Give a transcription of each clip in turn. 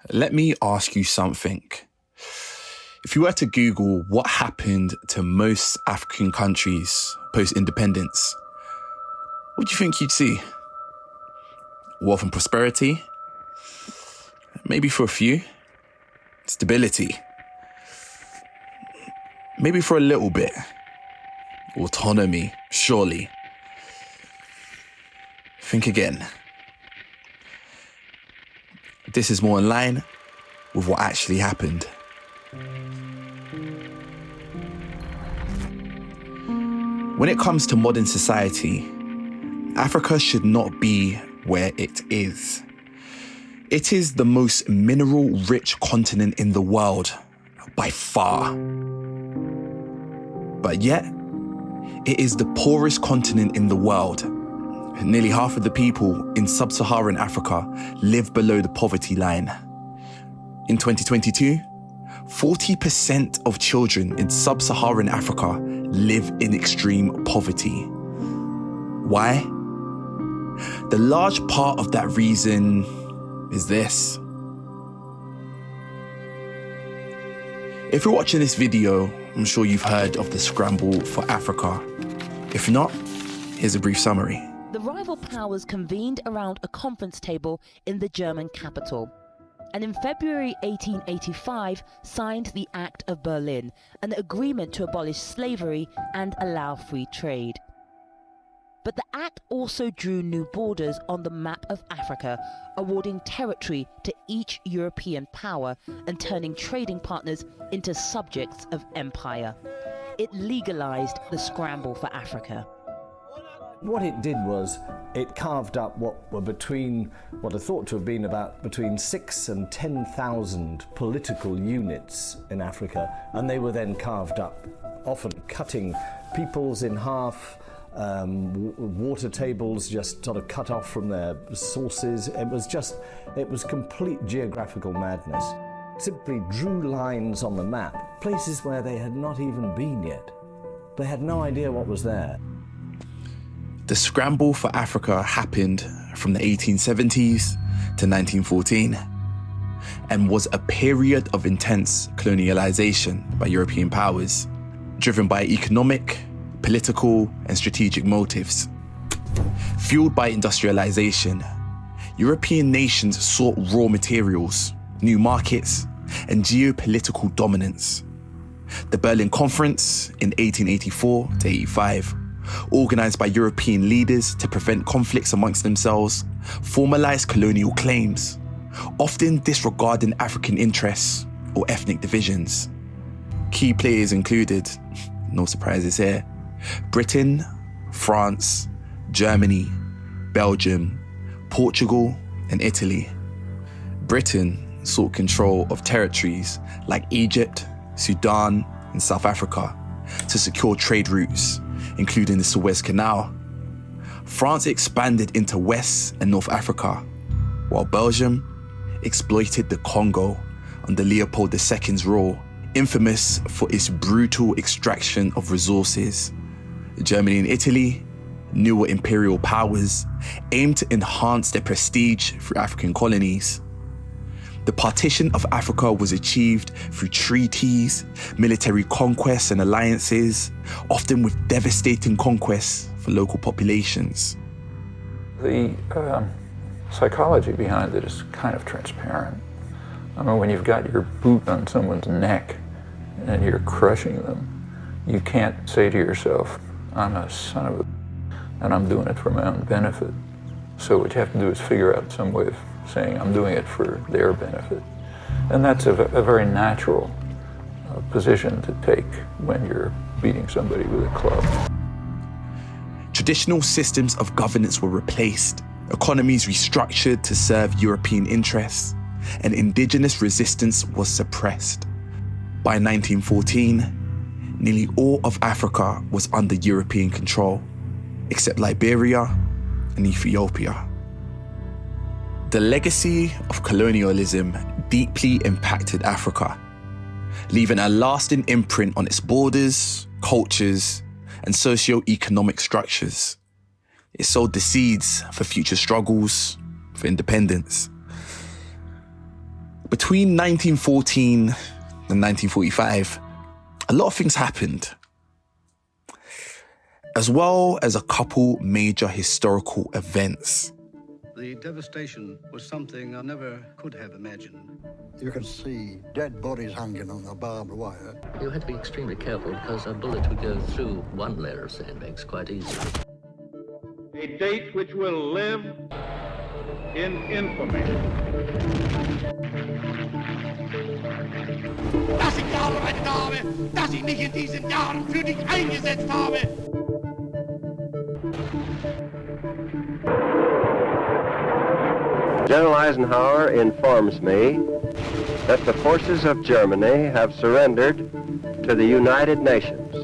Let me ask you something. If you were to Google what happened to most African countries post-independence, what do you think you'd see? Wealth and prosperity? Maybe for a few. Stability? Maybe for a little bit. Autonomy, surely. Think again. This is more in line with what actually happened. When it comes to modern society, Africa should not be where it is. It is the most mineral-rich continent in the world, by far. But yet, it is the poorest continent in the world. Nearly half of the people in sub-Saharan Africa live below the poverty line. In 2022, 40% of children in sub-Saharan Africa live in extreme poverty. Why? The large part of that reason is this. If you're watching this video, I'm sure you've heard of the scramble for Africa. If not, here's a brief summary. The rival powers convened around a conference table in the German capital, and in February 1885 signed the Act of Berlin, an agreement to abolish slavery and allow free trade. But the act also drew new borders on the map of Africa, awarding territory to each European power and turning trading partners into subjects of empire. It legalized the scramble for Africa. What it did was it carved up what were what are thought to have been about between 6,000 and 10,000 political units in Africa, and they were then carved up, often cutting peoples in half, water tables just sort of cut off from their sources. It was complete geographical madness. Simply drew lines on the map, places where they had not even been yet. They had no idea what was there. The scramble for Africa happened from the 1870s to 1914 and was a period of intense colonialization by European powers, driven by economic, political, and strategic motives. Fueled by industrialization, European nations sought raw materials, new markets, and geopolitical dominance. The Berlin Conference in 1884 to 85, organized by European leaders to prevent conflicts amongst themselves, formalized colonial claims, often disregarding African interests or ethnic divisions. Key players included, no surprises here, Britain, France, Germany, Belgium, Portugal, and Italy. Britain sought control of territories like Egypt, Sudan, and South Africa to secure trade routes, including the Suez Canal. France expanded into West and North Africa, while Belgium exploited the Congo under Leopold II's rule, infamous for its brutal extraction of resources. Germany and Italy, newer imperial powers, aimed to enhance their prestige through African colonies. The partition of Africa was achieved through treaties, military conquests and alliances, often with devastating conquests for local populations. The psychology behind it is kind of transparent. I mean, when you've got your boot on someone's neck and you're crushing them, you can't say to yourself, I'm a son of a and I'm doing it for my own benefit. So what you have to do is figure out some way of saying I'm doing it for their benefit. And that's a very natural position to take when you're beating somebody with a club. Traditional systems of governance were replaced, economies restructured to serve European interests, and indigenous resistance was suppressed. By 1914, nearly all of Africa was under European control, except Liberia and Ethiopia. The legacy of colonialism deeply impacted Africa, leaving a lasting imprint on its borders, cultures, and socio-economic structures. It sowed the seeds for future struggles for independence. Between 1914 and 1945, a lot of things happened, as well as a couple major historical events. The devastation was something I never could have imagined. You can see dead bodies hanging on the barbed wire. You had to be extremely careful because a bullet would go through one layer of sandbags quite easily. A date which will live in infamy. Dass ich gearbeitet habe, dass ich mich in diesen Jahren für dich eingesetzt habe. General Eisenhower informs me that the forces of Germany have surrendered to the United Nations.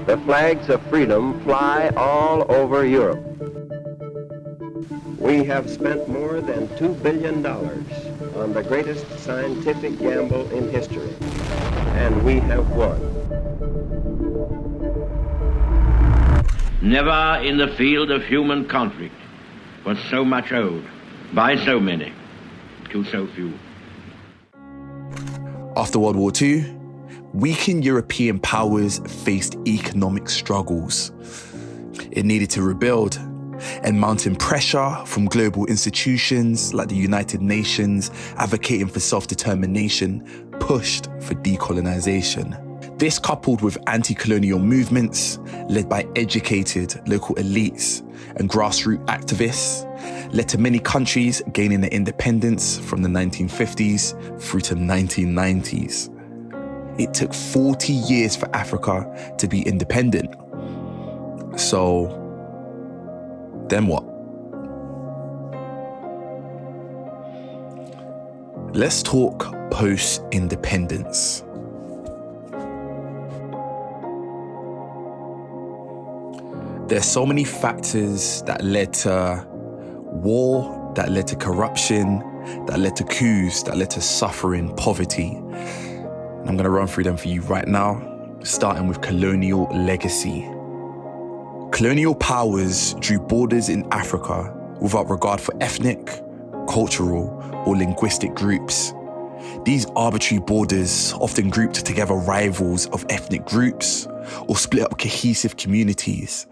The flags of freedom fly all over Europe. We have spent more than $2 billion on the greatest scientific gamble in history, and we have won. Never in the field of human conflict was so much owed by so many to so few. After World War II, weakened European powers faced economic struggles. It needed to rebuild, and mounting pressure from global institutions like the United Nations advocating for self-determination pushed for decolonization. This, coupled with anti-colonial movements led by educated local elites and grassroots activists, led to many countries gaining their independence from the 1950s through to the 1990s. It took 40 years for Africa to be independent. So, then what? Let's talk post-independence. There's so many factors that led to war, that led to corruption, that led to coups, that led to suffering, poverty. And I'm going to run through them for you right now, starting with colonial legacy. Colonial powers drew borders in Africa without regard for ethnic, cultural, or linguistic groups. These arbitrary borders often grouped together rivals of ethnic groups or split up cohesive communities.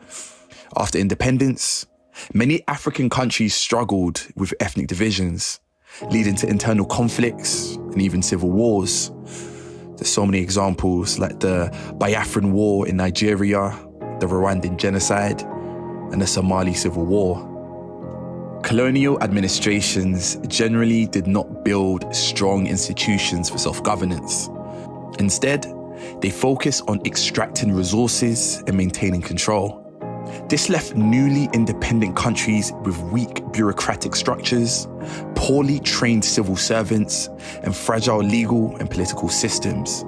After independence, many African countries struggled with ethnic divisions, leading to internal conflicts and even civil wars. There's so many examples like the Biafran War in Nigeria, the Rwandan genocide, and the Somali Civil War. Colonial administrations generally did not build strong institutions for self-governance. Instead, they focused on extracting resources and maintaining control. This left newly independent countries with weak bureaucratic structures, poorly trained civil servants, and fragile legal and political systems,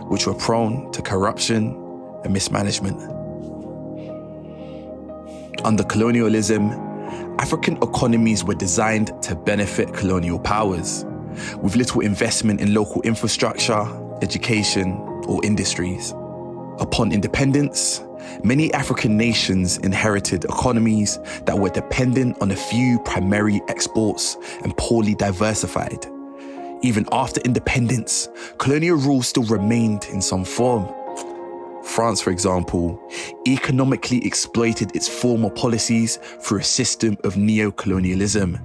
which were prone to corruption and mismanagement. Under colonialism, African economies were designed to benefit colonial powers, with little investment in local infrastructure, education, or industries. Upon independence, many African nations inherited economies that were dependent on a few primary exports and poorly diversified. Even after independence, colonial rule still remained in some form. France, for example, economically exploited its former policies through a system of neo-colonialism,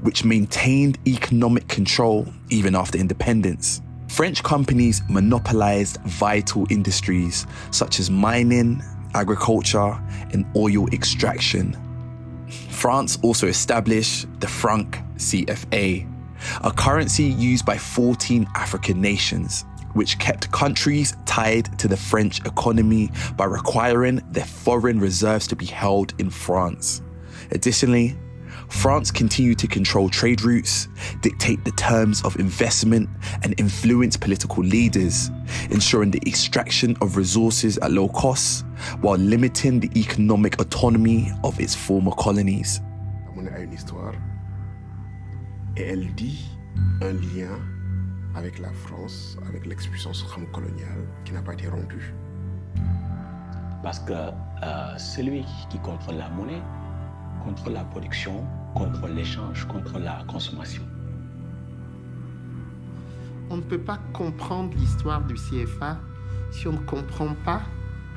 which maintained economic control even after independence. French companies monopolized vital industries such as mining, agriculture, and oil extraction. France also established the franc CFA, a currency used by 14 African nations, which kept countries tied to the French economy by requiring their foreign reserves to be held in France. Additionally, France continued to control trade routes, dictate the terms of investment, and influence political leaders, ensuring the extraction of resources at low costs while limiting the economic autonomy of its former colonies. On a une histoire et elle dit un lien avec la France, avec l'expuissance coloniale qui n'a pas été rompue. Parce que celui qui contrôle la monnaie contrôle la production, contrôle l'échange, contrôle la consommation. On ne peut pas comprendre l'histoire du CFA si on ne comprend pas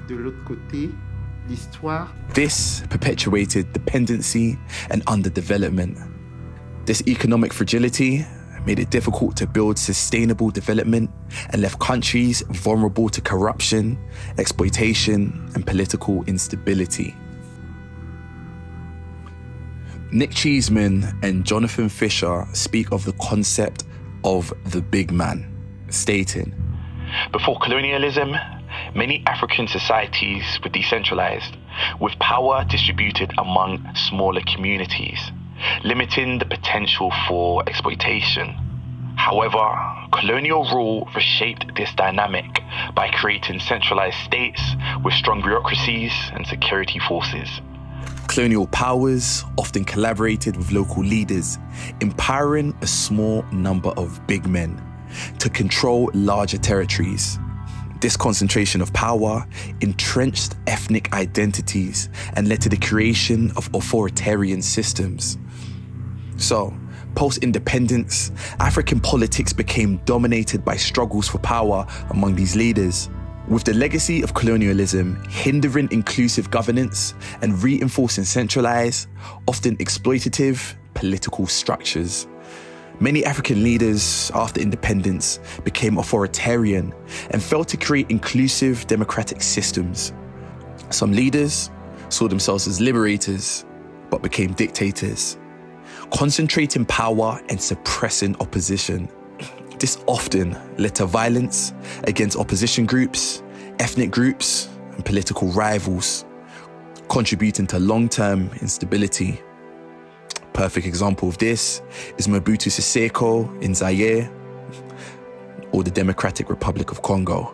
de l'autre côté l'histoire. This perpetuated dependency and underdevelopment. This economic fragility made it difficult to build sustainable development and left countries vulnerable to corruption, exploitation, and political instability. Nick Cheeseman and Jonathan Fisher speak of the concept of the big man, stating, "Before colonialism, many African societies were decentralized, with power distributed among smaller communities, limiting the potential for exploitation. However, colonial rule reshaped this dynamic by creating centralized states with strong bureaucracies and security forces. Colonial powers often collaborated with local leaders, empowering a small number of big men to control larger territories. This concentration of power entrenched ethnic identities and led to the creation of authoritarian systems. So, post-independence, African politics became dominated by struggles for power among these leaders, with the legacy of colonialism hindering inclusive governance and reinforcing centralized, often exploitative, political structures. Many African leaders after independence became authoritarian and failed to create inclusive democratic systems. Some leaders saw themselves as liberators, but became dictators, concentrating power and suppressing opposition. This often led to violence against opposition groups, ethnic groups, and political rivals, contributing to long-term instability. Perfect example of this is Mobutu Sese Seko in Zaire or the Democratic Republic of Congo.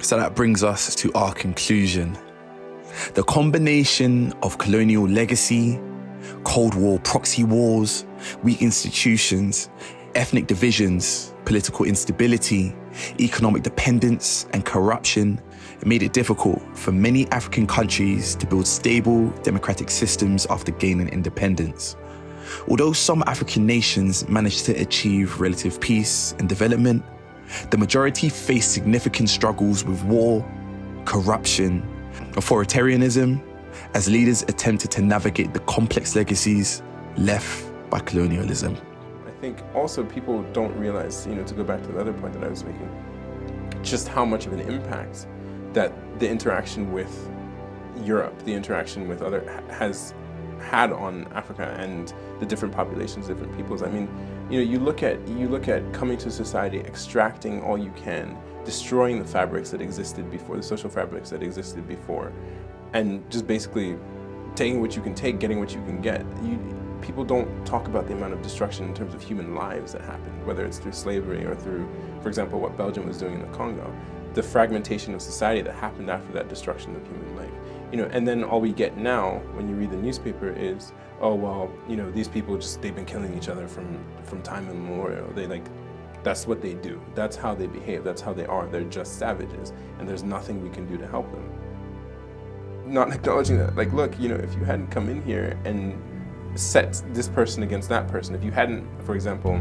So that brings us to our conclusion. The combination of colonial legacy, Cold War proxy wars, weak institutions, ethnic divisions, political instability, economic dependence, and corruption made it difficult for many African countries to build stable democratic systems after gaining independence. Although some African nations managed to achieve relative peace and development, the majority faced significant struggles with war, corruption, authoritarianism, as leaders attempted to navigate the complex legacies left by colonialism. I think also people don't realize, to go back to the other point that I was making, just how much of an impact that the interaction with Europe, the interaction with other, has had on Africa and the different populations, different peoples. I mean, you look at coming to society, extracting all you can, destroying the fabrics that existed before, the social fabrics that existed before, and just basically taking what you can take, getting what you can get. People don't talk about the amount of destruction in terms of human lives that happened, whether it's through slavery or through, for example, what Belgium was doing in the Congo. The fragmentation of society that happened after that destruction of human life. And then all we get now when you read the newspaper is, oh, well, these people they've been killing each other from time immemorial. That's what they do. That's how they behave. That's how they are. They're just savages, and there's nothing we can do to help them. Not acknowledging that, look, if you hadn't come in here and set this person against that person, if you hadn't, for example,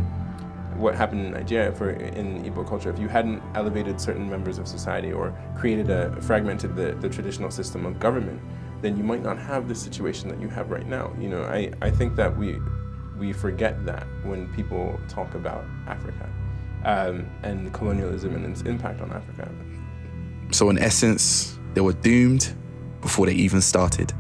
what happened in Nigeria in Igbo culture, if you hadn't elevated certain members of society or fragmented the traditional system of government, then you might not have the situation that you have right now. I think that we forget that when people talk about Africa and colonialism and its impact on Africa. So in essence, they were doomed before they even started.